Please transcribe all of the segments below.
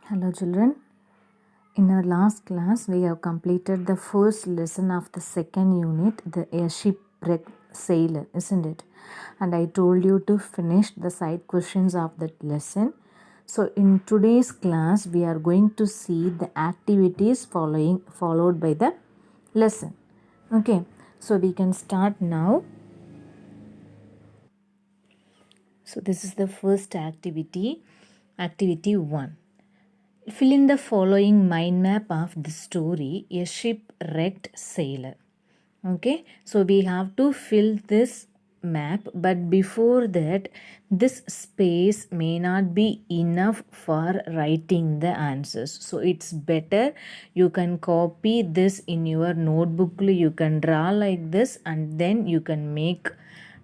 Hello children. In our last class we have completed the first lesson of the second unit, the a shipwrecked sailor, isn't it? And I told you to finish the side questions of that lesson. So in today's class we are going to see the activities followed by the lesson. Okay, so we can start now. So this is the first activity, activity 1. Fill in the following mind map of the story, a shipwrecked sailor. Okay, so we have to fill this map, but before that, this space may not be enough for writing the answers. So it's better you can copy this in your notebook, you can draw like this, and then you can make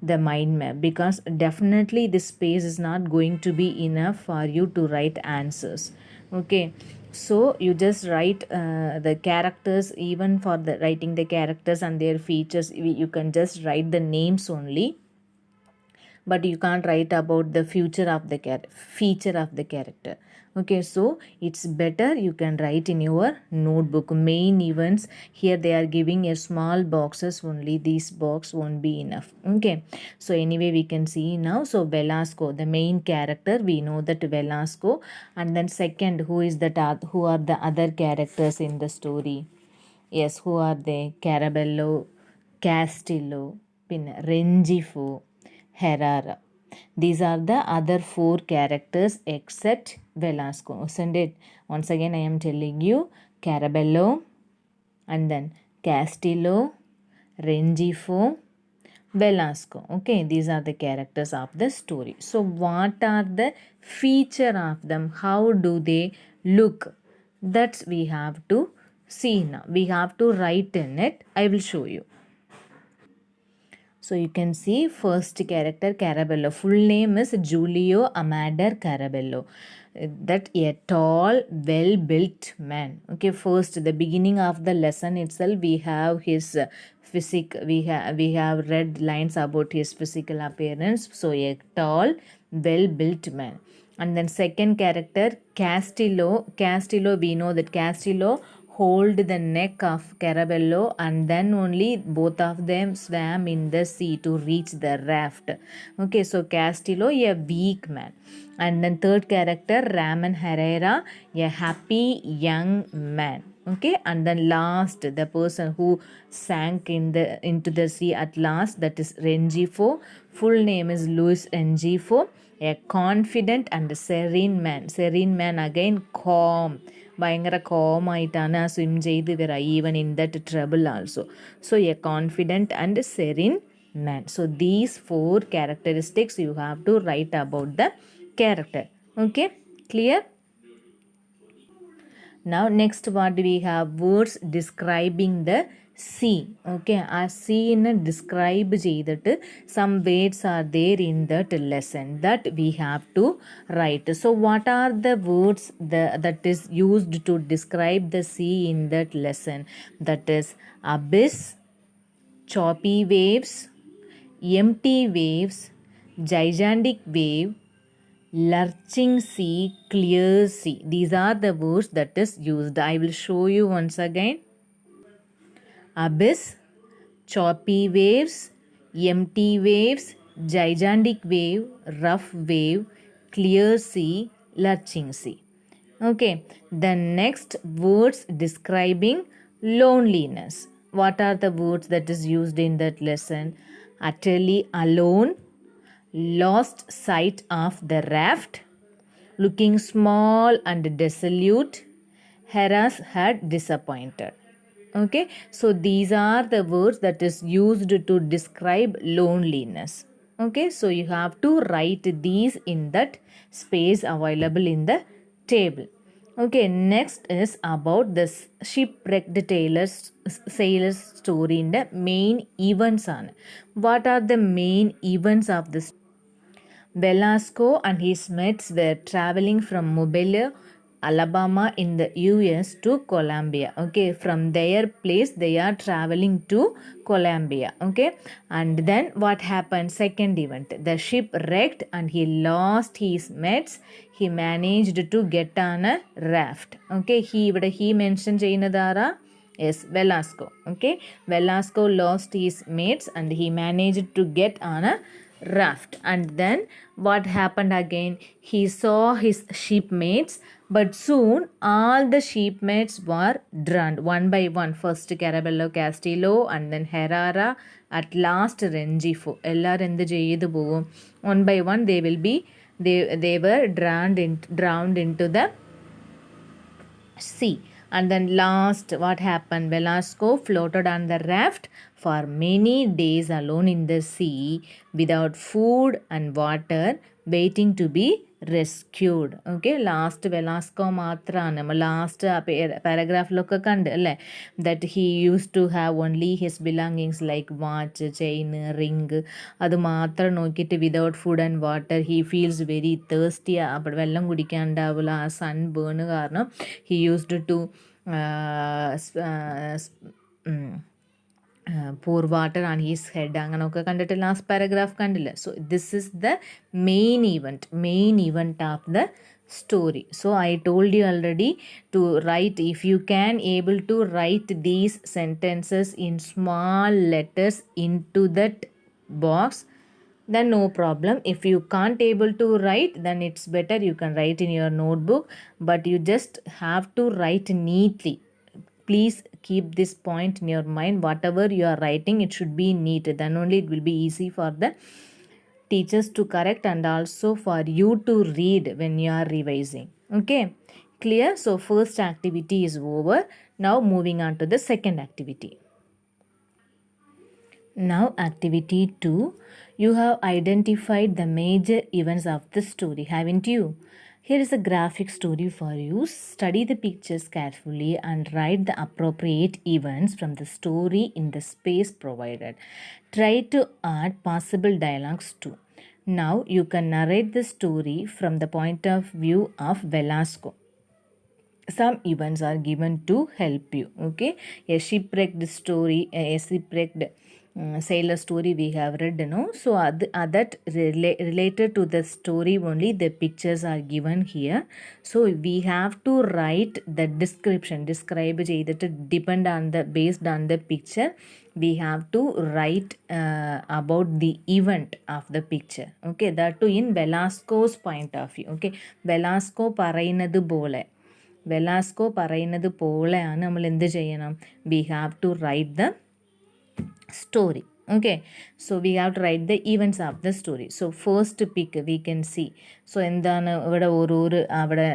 the mind map, because definitely this space is not going to be enough for you to write answers. Okay, so you just write the characters. Even for the writing the characters and their features, you can just write the names only, but you can't write about the feature of the character. Okay, so it's better you can write in your notebook main events. Here they are giving a small boxes only, these box won't be enough. Okay, so anyway we can see now. So Velasco, the main character, we know that Velasco. And then second, who are the other characters in the story? Yes, who are they? Carabello, Castillo, Rengifo, Herrera. These are the other four characters except Velasco, isn't it? Once again, I am telling you Carabello, and then Castillo, Rengifo, Velasco. Okay, these are the characters of the story. So, what are the feature of them? How do they look? That's we have to see now. We have to write in it. I will show you. So you can see first character Carabello. Full name is Giulio Amador Carabello. That a tall, well-built man. Okay, first the beginning of the lesson itself, we have his physique. We have read lines about his physical appearance. So a tall, well-built man. And then second character Castillo. Castillo, we know that Castillo hold the neck of Carabello, and then only both of them swam in the sea to reach the raft. Okay, so Castillo, a weak man. And then third character Ramon Herrera, a happy young man. Okay, and then last, the person who sank into the sea at last, that is Rengifo. Full name is Luis Rengifo, a confident and serene man. Serene man, again calm, ഭയങ്കര calm ആയിട്ടാണ് swim ചെയ്ത് വരിക, even in that trouble also. So A confident and serine man. So these four characteristics you have to write about the character. Okay, clear? Now next what we have, words describing the sea. Okay, ആ സീനെ describe ചെയ്തിട്ട് some words are there in that lesson that we have to write. So what are the words that is used to describe the sea in that lesson? That is abyss, choppy waves, empty waves, gigantic wave, lurching sea, clear sea. These are the words that is used. I will show you once again. Abyss, choppy waves, empty waves, gigantic wave, rough wave, clear sea, lurching sea. Okay, the next words describing loneliness. What are the words that is used in that lesson? Utterly alone, lost sight of the raft, looking small and desolate, harassed and disappointed. Okay, so these are the words that is used to describe loneliness. Okay, so you have to write these in that space available in the table. Okay, next is about the shipwrecked sailor's story in the main events on. What are the main events of this? Velasco and his mates were traveling from Mobile Alabama in the US to Colombia. Okay, from their place they are traveling to Colombia. Okay, and then what happened? Second event, the ship wrecked and he lost his mates. He managed to get on a raft. Okay, he mentioned ചെയ്യുന്നതാരാ? Yes, Velasco. Okay, Velasco lost his mates and he managed to get on a raft. And then what happened again? He saw his shipmates, but soon all the shipmates were drowned one by one. First Carabello Castillo and then Herrera, at last Rengifo. എല്ലാവരും എന്ത് ചെയ്തു പോകും? One by one they were drowned into the sea. And then last, what happened? Velasco floated on the raft for many days alone in the sea without food and water, waiting to be rescued. Okay, last Velasco മാത്രമാണ് നമ്മൾ last പാരഗ്രാഫിലൊക്കെ കണ്ട് അല്ലേ, that he used to have only his belongings like watch, chain, ring, അത് മാത്രം നോക്കിയിട്ട് without food and water he feels very thirsty. അപ്പോൾ വെള്ളം കുടിക്കാണ്ടാവില്ല, ആ സൺ ബേൺ കാരണം he used to pour water on his head അങ്ങനെയൊക്കെ കണ്ടിട്ട് ലാസ്റ്റ് പാരഗ്രാഫ് കണ്ടില്ല. So this is the main event of the story. So I told you already to write, if you can able to write these sentences in small letters into that box, then no problem. If you can't able to write, then it's better you can write in your notebook, but you just have to write neatly. Please keep this point in your mind. Whatever you are writing, it should be neat. Then only it will be easy for the teachers to correct and also for you to read when you are revising. Okay, clear? So first activity is over. Now moving on to the second activity. Now activity 2. You have identified the major events of the story, haven't you? Here is a graphic story for you. Study the pictures carefully and write the appropriate events from the story in the space provided. Try to add possible dialogues too. Now you can narrate the story from the point of view of Velasco. Some events are given to help you. Okay, a shipwrecked story, a shipwrecked sailor story we have read, so that related to the story only the pictures are given here. So we have to write the description, describe ചെയ്തിട്ട് depend on the based on the picture we have to write about the event of the picture. Okay, that too in Velasco's point of view. Okay, Velasco പറയുന്നത് പോലെയാണ് നമ്മൾ എന്ത് ചെയ്യണം? We have to write the story. Okay, so we have to write the events of the story. So first pick we can see. So എന്താണ് ഇവിടെ അവിടെ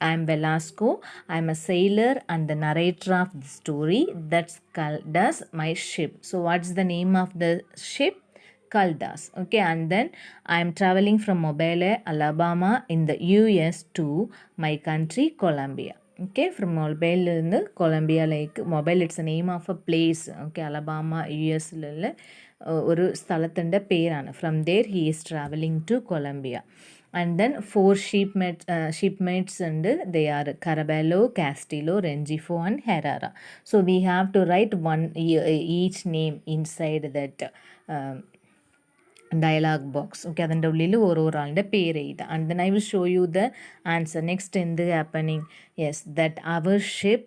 I am Velasco, I am a sailor and the narrator of the story. That's Caldas, my ship. So what's the name of the ship? Caldas. Okay, and then I am traveling from Mobile, Alabama in the US to my country, Colombia. Okay, from Mobile in the Colombia, like Mobile, it's a name of a place. Okay, Alabama, US ഒരു സ്ഥലത്തിൻ്റെ പേരാണ്. From there he is traveling to Colombia. And then 4 shipmates and they are Carabello, Castillo, Rengifo and Herrera. So we have to write each name inside that dialogue box. Okay, അതിൻ്റെ ഉള്ളിൽ ഓരോരാളുടെ പേര് എഴുതുക. And then I will show you the answer. Next എന്ത് happening? Yes, that our ship,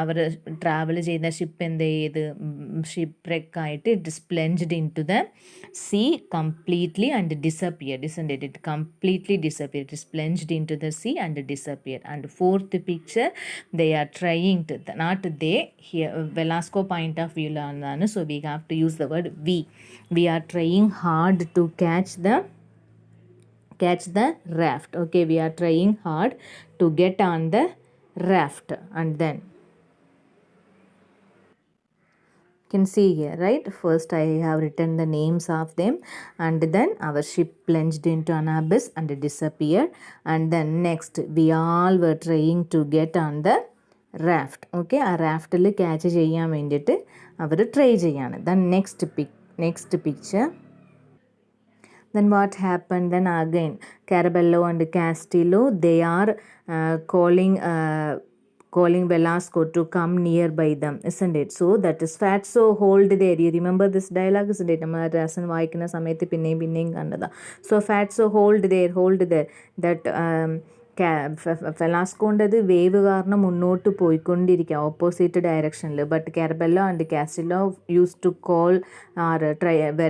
അവർ travel ചെയ്ത ship എന്ത് ചെയ്ത് ship ആയിട്ട് it plunged into the sea completely and disappeared, isn't it? It completely disappeared. It is plunged into the sea and disappeared. And fourth picture, they are trying to, not they, here Velasco point of view ആണ്. So we have to use the word we are trying hard to catch the raft. Okay, we are trying hard to get on the raft. And then you can see here, right? First I have written the names of them, and then our ship plunged into an abyss and disappeared. And then next we all were trying to get on the raft. Okay, ആ റാഫ്റ്റിൽ catch ചെയ്യാൻ വേണ്ടിയിട്ട് അവർ try ചെയ്യാണ്. Then next picture, Then what happened? Then again, Carabello and Castillo, they are calling Velasco to come nearby them, isn't it? So that is Fatso, hold there. You remember this dialogue, isn't it? നമ്മൾ രസം വായിക്കുന്ന സമയത്ത് പിന്നെയും പിന്നെയും കണ്ടതാ. So Fatso, hold there. That ഫെലാസ്കോണ്ടത് wave കാരണം മുന്നോട്ട് പോയിക്കൊണ്ടിരിക്കുക ഓപ്പോസിറ്റ് ഡയറക്ഷനിൽ. But Carabello and Castillo use to call are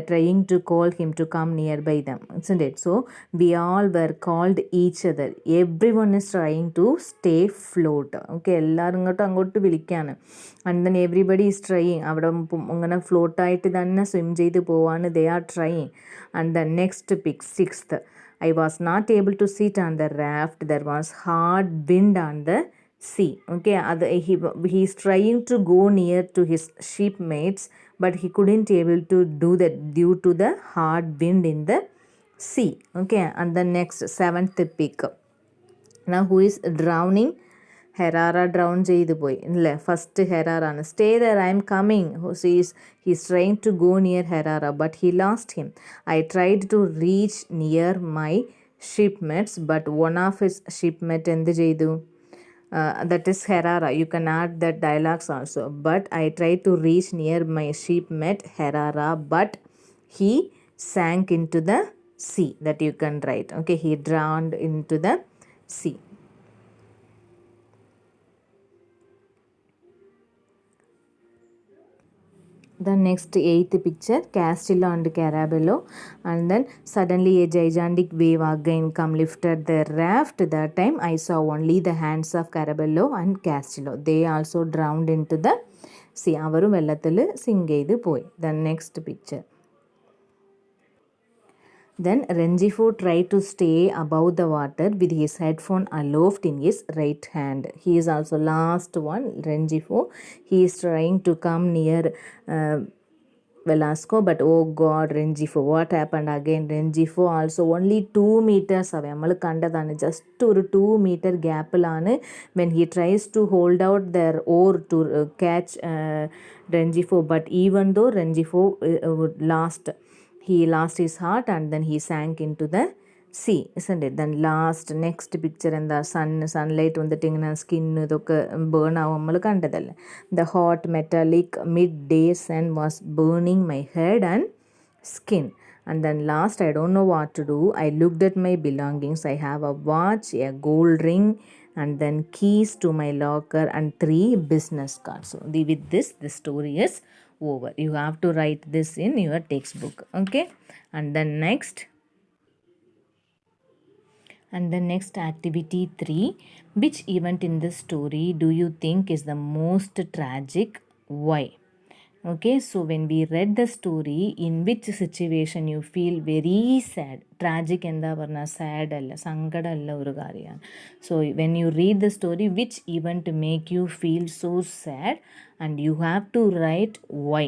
trying to call him to come near by them, it's it. So we all were called each other. Every one is trying to stay float. Okay, എല്ലാവരും അങ്ങോട്ട് വിളിക്കുകയാണ്. And then everybody is trying. അവിടെ ഇങ്ങനെ ഫ്ലോട്ടായിട്ട് തന്നെ swim ചെയ്ത് പോവാണ്. They are trying. And then next pick 6th. I was not able to sit on the raft. There was hard wind on the sea. Okay, he's trying to go near to his shipmates, but he couldn't able to do that due to the hard wind in the sea. Okay, and the next 7th pick. Now who is drowning? Herrera drown ചെയ്തു പോയി അല്ലേ? First Herrera ആണ്. Stay there, I'm coming. He's trying to go near Herrera but he last him. I tried to reach near my shipmates but one of his shipmate എന്ത് ചെയ്തു? That is Herrera. You can add that dialogues also. But I tried to reach near my shipmate Herrera, but he sank into the sea. That you can write. Okay, he drowned into the sea. The next 8th picture, Castillo and Carabello, and then suddenly a gigantic wave again come lifted the raft. That time I saw only the hands of Carabello and Castillo. They also drowned into the sea. അവരും വെള്ളത്തിൽ zinc ചെയ്ത് പോയി. The next picture. Then Rengifo tried to stay above the water with his headphone aloft in his right hand. He is also last one, Rengifo. He is trying to come near Velasco, but oh God, Rengifo, what happened again? Rengifo also only 2 meters away. നമ്മൾ കണ്ടതാണ്, just ഒരു 2 meter ഗ്യാപ്പിലാണ് when he tries to hold out their oar to catch Rengifo. But even though Rengifo he lost his heart and then he sank into the sea, isn't it? Then next picture എന്താ, sunlight വന്നിട്ട് ഇങ്ങനെ skin ഇതൊക്കെ burn ആവും നമ്മൾ കണ്ടതല്ലേ. The hot metallic midday sun was burning my head and skin. And then last, I don't know what to do. I looked at my belongings. I have a watch, a gold ring, and then keys to my locker and 3 business cards. So with this, the story is over. You have to write this in your textbook. Okay, and then next activity 3. Which event in the story do you think is the most tragic? Why? Okay, so when we read the story, in which situation you feel very sad? Tragic എന്താ പറഞ്ഞാൽ sad അല്ല, സങ്കടമല്ല ഒരു കാര്യമാണ്. So when you read the story, which event make you feel so sad, and you have to write why.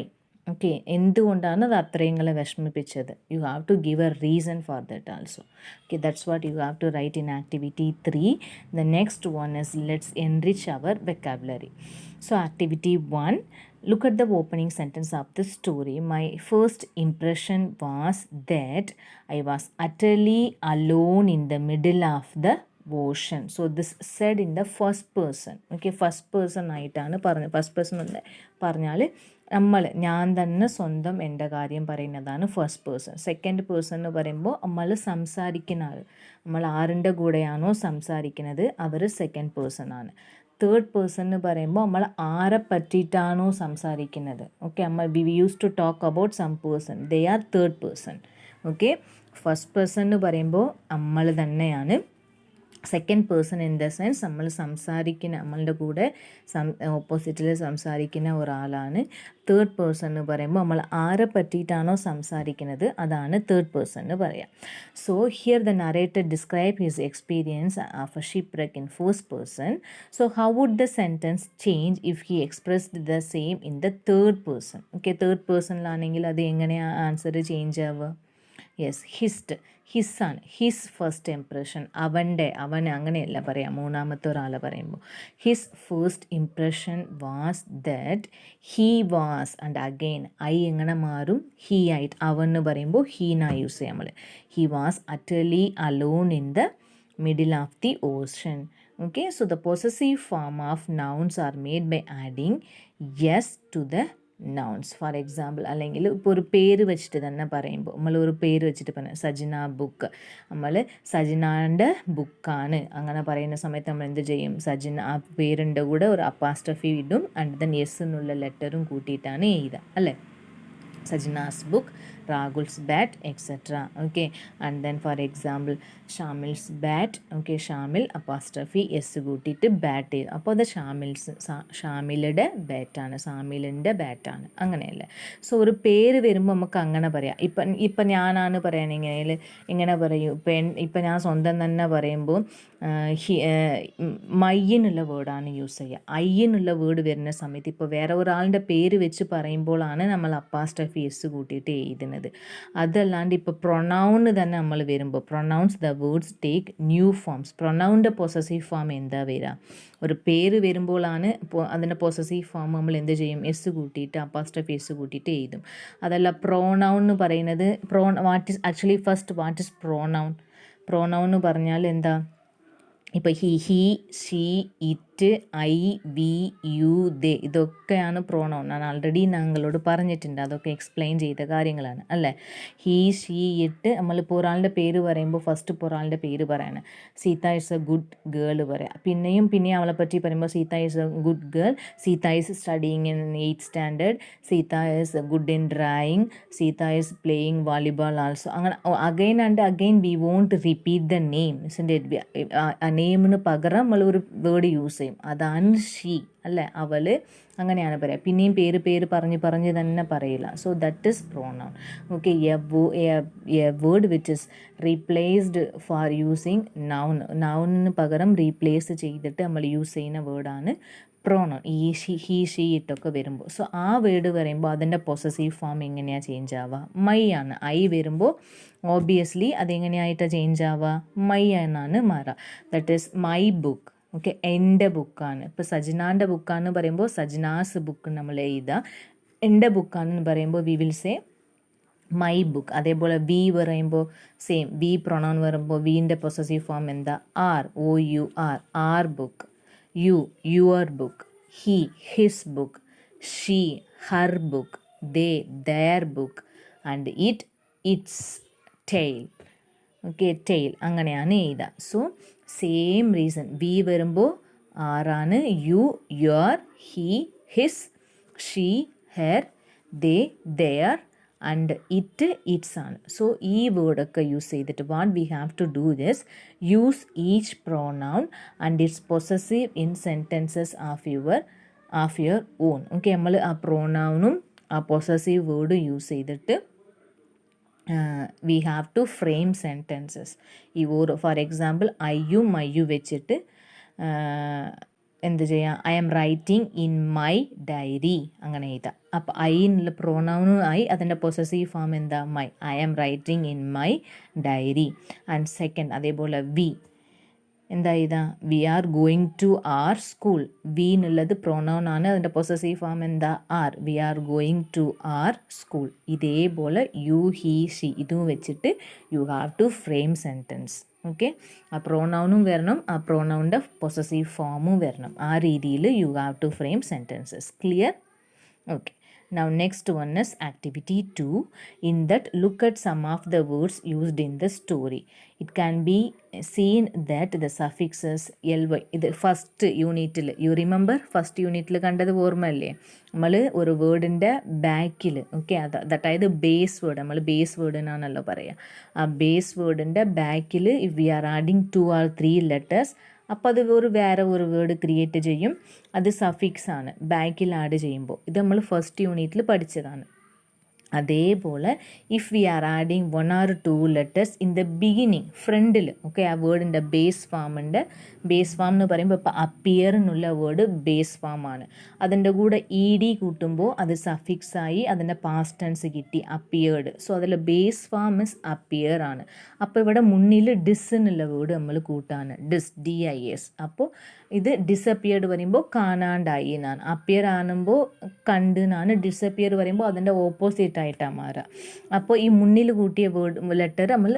Okay, എന്തുകൊണ്ടാണ് അത് അത്രയും വിഷമിപ്പിച്ചത്? You have to give a reason for that also. Okay, that's what you have to write in activity 3. The next one is let's enrich our vocabulary. So activity 1, look at the opening sentence of the story. My first impression was that I was utterly alone in the middle of the ocean. So this said in the first person. Okay, first person ആയിട്ടാണ് പറഞ്ഞത്. First person പറഞ്ഞാൽ ഞാൻ തന്നെ സ്വന്തം എൻ്റെ കാര്യം പറയുന്നതാണ് first person. Second person എന്ന് പറയുമ്പോൾ നമ്മൾ സംസാരിക്കുന്ന ആൾ, നമ്മൾ ആരിൻ്റെ കൂടെയാണോ സംസാരിക്കുന്നത് അവർ സെക്കൻഡ് പേഴ്സൺ ആണ്. തേർഡ് പേഴ്സൺ എന്ന് പറയുമ്പോൾ നമ്മൾ ആരെ പറ്റിയിട്ടാണോ സംസാരിക്കുന്നത്. Okay, we use to talk about some person, they are third person. Okay, first person എന്ന് പറയുമ്പോൾ നമ്മൾ തന്നെയാണ്. Second person in the sense നമ്മൾ സംസാരിക്കുന്ന, നമ്മളുടെ കൂടെ ഓപ്പോസിറ്റിൽ സംസാരിക്കുന്ന ഒരാളാണ്. തേർഡ് പേഴ്സൺ എന്ന് പറയുമ്പോൾ നമ്മൾ ആരെ പറ്റിയിട്ടാണോ സംസാരിക്കുന്നത് അതാണ് തേർഡ് പേഴ്സൺ എന്ന് പറയാം. So here the narrator describe his experience of a shipwreck in first person. So how would the sentence change if he expressed the same in the third person? Okay, third പേഴ്സണിലാണെങ്കിൽ അത് എങ്ങനെയാണ് answer change ആവുക? Yes his ആണ്. His first impression, അവൻ അങ്ങനെയല്ല പറയാം മൂന്നാമത്തെ ഒരാളെ പറയുമ്പോൾ. His first impression was that he was, and again I എങ്ങനെ മാറും, ഹീ ആയിട്ട്. അവൻ എന്ന് പറയുമ്പോൾ ഹീന യൂസ് ചെയ്യാം നമ്മൾ. He was utterly alone in the middle of the ocean. Okay, so the possessive form of nouns are made by adding yes to the nouns. For example, അല്ലെങ്കിൽ ഇപ്പോൾ ഒരു പേര് വെച്ചിട്ട് തന്നെ പറയുമ്പോൾ നമ്മൾ ഒരു പേര് വെച്ചിട്ട് പറയാം, സജിന ബുക്ക്. നമ്മൾ സജിനാൻ്റെ ബുക്കാണ് അങ്ങനെ പറയുന്ന സമയത്ത് നമ്മൾ എന്ത് ചെയ്യും, സജിന ആ പേരിൻ്റെ കൂടെ ഒരു അപ്പാസ്ട്രഫി ഇടും, ആൻഡ് ദെൻ യെസ് എന്നുള്ള ലെറ്ററും കൂട്ടിയിട്ടാണ് എഴുതുക അല്ലേ. Sajina's book, Rahul's bat, etc. Okay, and then for example Shamil's bat. Okay, Shamil apostrophe s കൂട്ടിയിട്ട് ബാറ്റ് ചെയ്തു, അപ്പോൾ അത് ഷാമിലുടെ ബാറ്റാണ്, ഷാമിലിൻ്റെ ബാറ്റാണ്, അങ്ങനെയല്ലേ. സോ ഒരു പേര് വരുമ്പോൾ നമുക്ക് അങ്ങനെ പറയാം. ഇപ്പം ഞാനാണ് പറയുകയാണെങ്കിൽ എങ്ങനെ പറയും, ഇപ്പം ഞാൻ സ്വന്തം തന്നെ പറയുമ്പോൾ മയ്യെന്നുള്ള വേർഡാണ് യൂസ് ചെയ്യുക. അയ്യെന്നുള്ള വേർഡ് വരുന്ന സമയത്ത് ഇപ്പോൾ വേറെ ഒരാളുടെ പേര് വെച്ച് പറയുമ്പോഴാണ് നമ്മൾ അപ്പാസ്ട്രഫി എസ് കൂട്ടിയിട്ട് എഴുതുന്നത്. അതല്ലാണ്ട് ഇപ്പോൾ പ്രൊനൗൺ തന്നെ നമ്മൾ വരുമ്പോൾ pronouns the words take new forms. പ്രൊനൗണിൻ്റെ പൊസസീവ് ഫോം എന്താ വരിക, ഒരു പേര് വരുമ്പോഴാണ് അതിൻ്റെ പൊസസീവ് ഫോം നമ്മൾ എന്ത് ചെയ്യും, എസ് കൂട്ടിയിട്ട് അപ്പാസ്ട്രഫി എസ് കൂട്ടിയിട്ട് എഴുതും. അതല്ല പ്രോനൗൺ എന്ന് പറയുന്നത് what is actually first what is pronoun. Pronoun എന്ന് പറഞ്ഞാൽ എന്താ, ഇപ്പോൾ he she it I we you they ഇതൊക്കെയാണ് പ്രോനൗൺ. ഞാൻ ആൾറെഡി ഞങ്ങളോട് പറഞ്ഞിട്ടുണ്ട്, അതൊക്കെ എക്സ്പ്ലെയിൻ ചെയ്ത കാര്യങ്ങളാണ് അല്ലേ. ഹി ഷീ ഇറ്റ് നമ്മളിപ്പോൾ ഒരാളുടെ പേര് പറയുമ്പോൾ ഫസ്റ്റ് ഇപ്പോൾ ഒരാളുടെ പേര് പറയാണ്, Sita is a good girl പറയാം. പിന്നെയും അവളെ പറ്റി പറയുമ്പോൾ Sita is a good girl, Sita is studying in 8th standard, Sita is good in drawing, Sita is playing volleyball also. അങ്ങനെ again and again we won't repeat the name. ആ നെയിമിന് പകരം നമ്മൾ ഒരു വേർഡ് യൂസ് ചെയ്യും, അതാണ് ഷീ അല്ലേ, അവൾ, അങ്ങനെയാണ് പറയുക. പിന്നെയും പേര് പറഞ്ഞ് തന്നെ പറയില്ല. So that is pronoun. Okay, a word which is replaced for using നൗണിന് പകരം റീപ്ലേസ് ചെയ്തിട്ട് നമ്മൾ യൂസ് ചെയ്യുന്ന വേർഡാണ് പ്രോനൗൺ. ഹി ഷീ ഇട്ടൊക്കെ വരുമ്പോൾ. സോ ആ വേർഡ് പറയുമ്പോൾ അതിൻ്റെ പൊസസീവ് ഫോം എങ്ങനെയാണ് ചേഞ്ച് ആവുക, മൈ ആണ്. ഐ വരുമ്പോൾ ഓബിയസ്ലി അതെങ്ങനെയായിട്ടാണ് ചേഞ്ച് ആവുക, മൈ എന്നാണ് മാറുക. That is my book. Okay, എൻ്റെ ബുക്കാണ്. ഇപ്പോൾ സജിനാൻ്റെ ബുക്കാണെന്ന് പറയുമ്പോൾ സജിനാസ് ബുക്ക് നമ്മൾ എഴുതുക. എൻ്റെ ബുക്കാണെന്ന് പറയുമ്പോൾ we will say my book. അതേപോലെ വി പറയുമ്പോൾ സെയിം, വി പ്രൊണൗൺ വരുമ്പോൾ വീൻ്റെ പൊസസീവ് ഫോം എന്താ, our, OUR, our book. You, your book. He, his book. She, her book. They, their book. And it, its tail. Okay, tail അങ്ങനെയാണ് എഴുതുക. So same reason, we വരുമ്പോൾ ആറാണ്, you, your, he, his, she, her, they, their, and it, its ആണ്. So ഈ വേർഡൊക്കെ use ചെയ്തിട്ട് what we have to do this, use each pronoun and its possessive in sentences of your own. Okay, നമ്മൾ ആ പ്രോനൗണും ആ possessive വേർഡും use ചെയ്തിട്ട് we have to frame sentences. ഈ ഓരോ ഫോർ എക്സാമ്പിൾ ഐയും മയ്യും വെച്ചിട്ട് എന്ത് ചെയ്യാം, I am writing in my diary അങ്ങനെ എഴുതാം. അപ്പോൾ ഐ എന്നുള്ള പ്രോനൗണും ആയി, അതിൻ്റെ പൊസസീവ് ഫോം എന്താ, my. I am writing in my diary. And second അതേപോലെ വി എന്താ എഴുതാ, we are going to our school. We എന്നുള്ളത് പ്രോനൗൺ ആണ്, അതിൻ്റെ പൊസസീവ് ഫോം എന്താ, our. We are going to our school. ഇതേപോലെ യു, ഹി, ഷി ഇതും വെച്ചിട്ട് you have to frame sentence. Okay, ആ പ്രോനൗണും വരണം, ആ പ്രോനൗണിൻ്റെ പൊസസീവ് ഫോമും വരണം. ആ രീതിയിൽ you have to frame sentences. Clear? Okay. Now next one is activity 2. In that, look at some of the words used in the story. It can be seen that the suffixes ly, ഇത് first യൂണിറ്റിൽ, you remember first യൂണിറ്റിൽ കണ്ടത് ഓർമ്മയല്ലേ, നമ്മൾ ഒരു വേർഡിൻ്റെ ബാക്കിൽ, okay, അതായത് base word, നമ്മൾ ബേസ് വേർഡിനാണല്ലോ പറയുക. ആ ബേസ് വേർഡിൻ്റെ ബാക്കിൽ if we are adding 2 or 3 letters, അപ്പോൾ അത് വേറെ ഒരു വേർഡ് ക്രിയേറ്റ് ചെയ്യും, അത് സഫിക്സ് ആണ് ബാക്കിൽ ആഡ് ചെയ്യുമ്പോൾ. ഇത് നമ്മൾ ഫസ്റ്റ് യൂണിറ്റിൽ പഠിച്ചതാണ്. അതേപോലെ if we are adding 1 or 2 letters in the beginning ഫ്രണ്ടിൽ ഓക്കെ ആ വേർഡിൻ്റെ ബേസ് ഫാമിൻ്റെ ബേസ് ഫാം എന്ന് പറയുമ്പോൾ ഇപ്പോൾ അപ്പിയർ എന്നുള്ള വേർഡ് ബേസ് ഫാം ആണ്. അതിൻ്റെ കൂടെ ഇ ഡി കൂട്ടുമ്പോൾ അത് സഫിക്സ് ആയി അതിൻ്റെ പാസ്റ്റ് ടെൻസ് കിട്ടി അപ്പിയേർഡ്. സോ അതിൽ ബേസ് ഫാം ഇസ് അപ്പിയർ ആണ്. അപ്പോൾ ഇവിടെ മുന്നിൽ ഡിസ് എന്നുള്ള വേർഡ് നമ്മൾ കൂട്ടാണ് ഡിസ് DIS. അപ്പോൾ ഇത് ഡിസപ്പിയർഡ് പറയുമ്പോൾ കാണാണ്ടായി എന്നാണ്. അപ്പിയർ ആകുമ്പോൾ കണ്ട് എന്നാണ്. ഡിസപ്പിയർ പറയുമ്പോൾ അതിൻ്റെ ഓപ്പോസിറ്റ് ആയിട്ടാണ് മാറുക. അപ്പോൾ ഈ മുന്നിൽ കൂട്ടിയ വേർഡ് ലെറ്റർ നമ്മൾ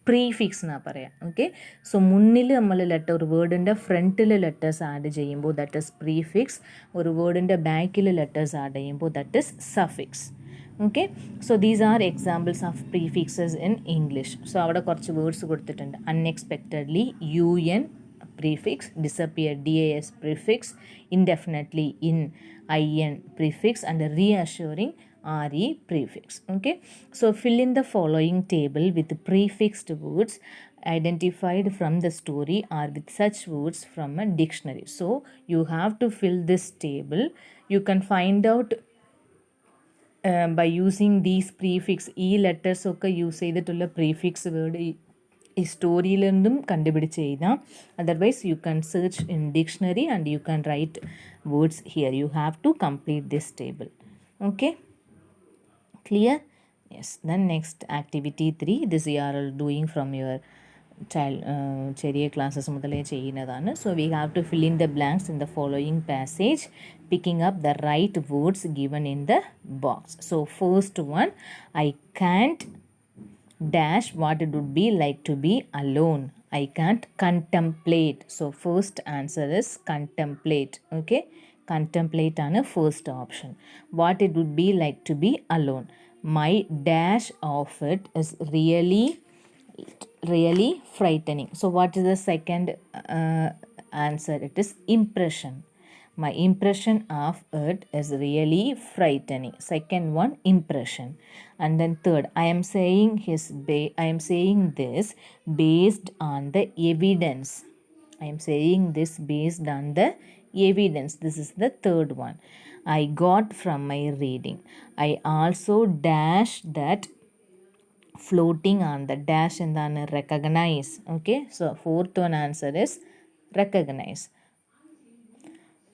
പ്രീഫിക്സ് എന്നാണ് പറയാം. ഓക്കെ, സോ മുന്നിൽ നമ്മൾ ലെറ്റർ ഒരു വേർഡിൻ്റെ ഫ്രണ്ടിൽ ലെറ്റേഴ്സ് ആഡ് ചെയ്യുമ്പോൾ ദാറ്റ് ഇസ് പ്രീഫിക്സ്. ഒരു വേർഡിൻ്റെ ബാക്കിൽ ലെറ്റേഴ്സ് ആഡ് ചെയ്യുമ്പോൾ that is suffix. Okay, so these are examples of prefixes in English. So അവിടെ കുറച്ച് വേർഡ്സ് കൊടുത്തിട്ടുണ്ട്. Unexpectedly UN prefix, disappear DAS prefix, indefinitely IN prefix, and reassuring RE prefix. Okay, so fill in the following table with prefixed words identified from the story or with such words from a dictionary. So you have to fill this table. You can find out by using these prefix letters ഒക്കെ use ചെയ്തിട്ടുള്ള prefix word ഈ സ്റ്റോറിയിൽ നിന്നും കണ്ടുപിടിച്ച് എഴുതാം. Otherwise you can search in dictionary and you can write words here. You have to complete this table. Okay, clear? Yes. Then next activity 3. This you are doing from your ചെറിയ classes മുതലേ ചെയ്യുന്നതാണ്. So we have to fill in the blanks in the following passage picking up the right words given in the box. So first one, I can't dash what it would be like to be alone. I can't contemplate. So first answer is contemplate. Okay, contemplate ആണ് first option. What it would be like to be alone. My dash of it is really frightening. So what is the second answer? It is impression. My impression of it is really frightening. Second one, impression. And then third, I am saying this based on the evidence. I am saying this based on the evidence. This is the third one. I got from my reading. I also dash that floating on the dash and then recognize. Okay, so fourth one answer is recognize.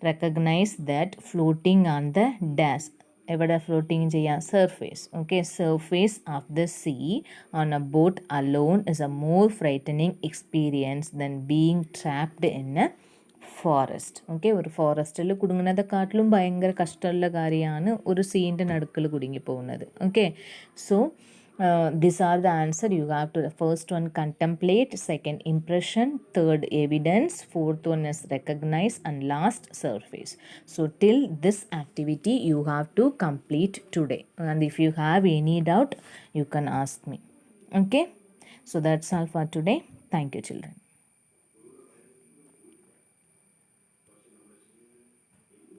Recognize that floating on the dash. എവിടെ floating ചെയ്യാം? Surface. Okay, surface of the sea on a boat alone is a more frightening experience then being trapped in a forest. Okay, ഒരു ഫോറസ്റ്റിൽ കുടുങ്ങുന്നതെക്കാട്ടിലും ഭയങ്കര കഷ്ടമുള്ള കാര്യമാണ് ഒരു സീൻ്റെ നടുക്കിൽ കുടുങ്ങിപ്പോകുന്നത്. Okay, so these are the answer. You have to, the first one contemplate, second impression, third evidence, fourth one is recognize, and last surface. So till this activity you have to complete today, and if you have any doubt you can ask me. Okay, so that's all for today. Thank you children.